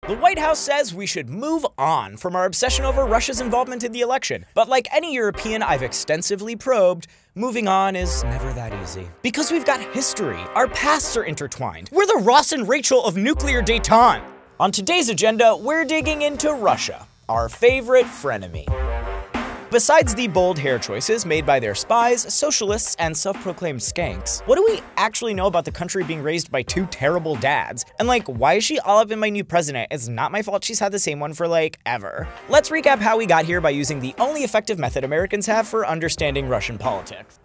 The White House says we should move on from our obsession over Russia's involvement in the election. But like any European I've extensively probed, moving on is never that easy. Because we've got history, our pasts are intertwined. We're the Ross and Rachel of nuclear détente. On today's agenda, we're digging into Russia, our favorite frenemy. Besides the bold hair choices made by their spies, socialists, and self-proclaimed skanks, what do we actually know about the country being raised by two terrible dads? And like, why is she all up in my new president? It's not my fault she's had the same one for like, ever. Let's recap how we got here by using the only effective method Americans have for understanding Russian politics.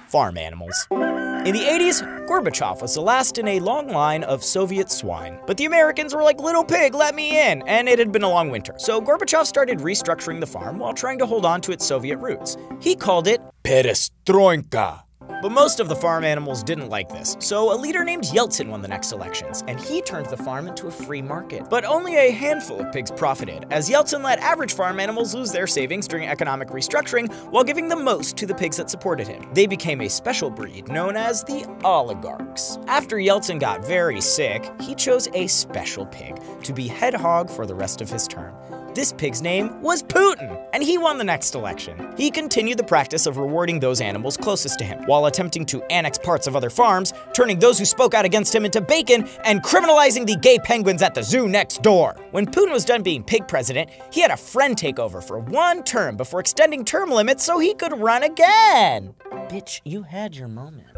Farm animals. In the 80s, Gorbachev was the last in a long line of Soviet swine. But the Americans were like, little pig, let me in, and it had been a long winter. So Gorbachev started restructuring the farm while trying to hold on to its Soviet roots. He called it perestroika. But most of the farm animals didn't like this, so a leader named Yeltsin won the next elections, and he turned the farm into a free market. But only a handful of pigs profited, as Yeltsin let average farm animals lose their savings during economic restructuring while giving the most to the pigs that supported him. They became a special breed known as the oligarchs. After Yeltsin got very sick, he chose a special pig to be head hog for the rest of his term. This pig's name was Putin, and he won the next election. He continued the practice of rewarding those animals closest to him, while attempting to annex parts of other farms, turning those who spoke out against him into bacon, and criminalizing the gay penguins at the zoo next door. When Putin was done being pig president, he had a friend take over for one term before extending term limits so he could run again. Bitch, you had your moment.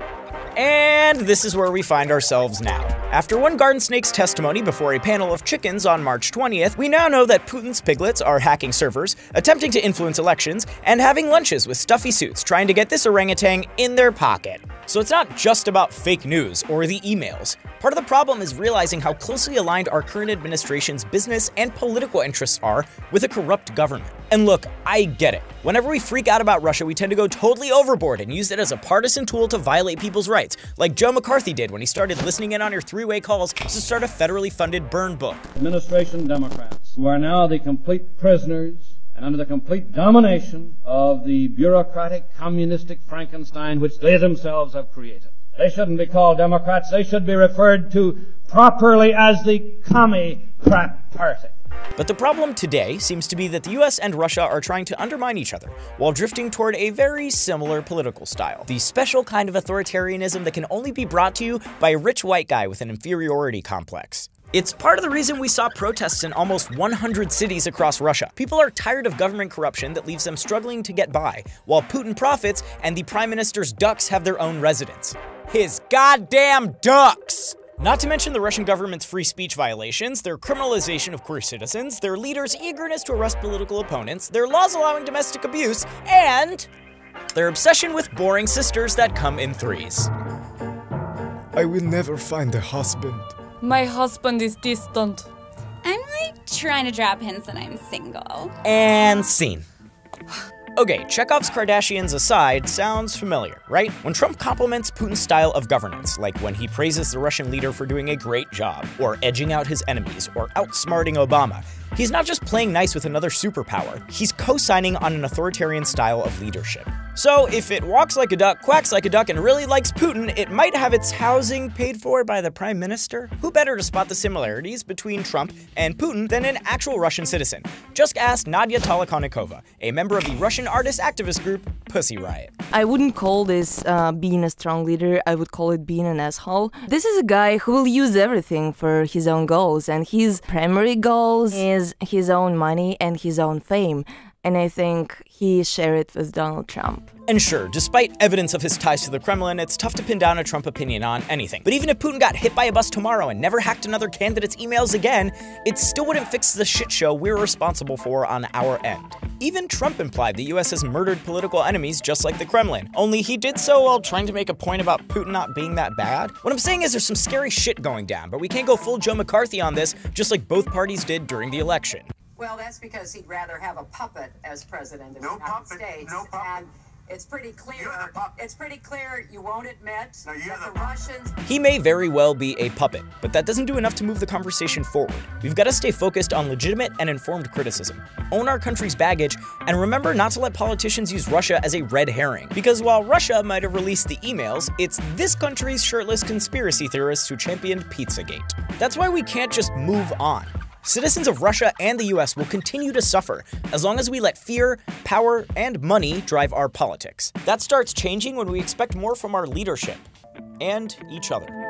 And this is where we find ourselves now. After one garden snake's testimony before a panel of chickens on March 20th, we now know that Putin's piglets are hacking servers, attempting to influence elections, and having lunches with stuffy suits trying to get this orangutan in their pocket. So it's not just about fake news or the emails. Part of the problem is realizing how closely aligned our current administration's business and political interests are with a corrupt government. And look, I get it. Whenever we freak out about Russia, we tend to go totally overboard and use it as a partisan tool to violate people's rights, like Joe McCarthy did when he started listening in on your three-way calls to start a federally funded burn book. Administration Democrats, who are now the complete prisoners and under the complete domination of the bureaucratic, communistic Frankenstein which they themselves have created. They shouldn't be called Democrats. They should be referred to properly as the Commie-Crat Party. But the problem today seems to be that the US and Russia are trying to undermine each other while drifting toward a very similar political style. The special kind of authoritarianism that can only be brought to you by a rich white guy with an inferiority complex. It's part of the reason we saw protests in almost 100 cities across Russia. People are tired of government corruption that leaves them struggling to get by, while Putin profits and the Prime Minister's ducks have their own residence. His goddamn ducks! Not to mention the Russian government's free speech violations, their criminalization of queer citizens, their leaders' eagerness to arrest political opponents, their laws allowing domestic abuse, and their obsession with boring sisters that come in threes. I will never find a husband. My husband is distant. I'm like trying to drop hints that I'm single. And scene. Okay, Chekhov's Kardashians aside, sounds familiar, right? When Trump compliments Putin's style of governance, like when he praises the Russian leader for doing a great job, or edging out his enemies, or outsmarting Obama, he's not just playing nice with another superpower, he's co-signing on an authoritarian style of leadership. So if it walks like a duck, quacks like a duck, and really likes Putin, it might have its housing paid for by the Prime Minister? Who better to spot the similarities between Trump and Putin than an actual Russian citizen? Just ask Nadia Tolokonikova, a member of the Russian artist activist group Pussy Riot. I wouldn't call this being a strong leader, I would call it being an asshole. This is a guy who will use everything for his own goals, and his primary goals is his own money and his own fame. And I think he shared it with Donald Trump. And sure, despite evidence of his ties to the Kremlin, it's tough to pin down a Trump opinion on anything. But even if Putin got hit by a bus tomorrow and never hacked another candidate's emails again, it still wouldn't fix the shit show we're responsible for on our end. Even Trump implied the US has murdered political enemies just like the Kremlin, only he did so while trying to make a point about Putin not being that bad. What I'm saying is there's some scary shit going down, but we can't go full Joe McCarthy on this, just like both parties did during the election. Well, that's because he'd rather have a puppet as president of the United States. No puppet. And it's pretty clear. It's pretty clear you won't admit that the Russians. He may very well be a puppet, but that doesn't do enough to move the conversation forward. We've got to stay focused on legitimate and informed criticism, own our country's baggage, and remember not to let politicians use Russia as a red herring. Because while Russia might have released the emails, it's this country's shirtless conspiracy theorists who championed Pizzagate. That's why we can't just move on. Citizens of Russia and the US will continue to suffer as long as we let fear, power, and money drive our politics. That starts changing when we expect more from our leadership and each other.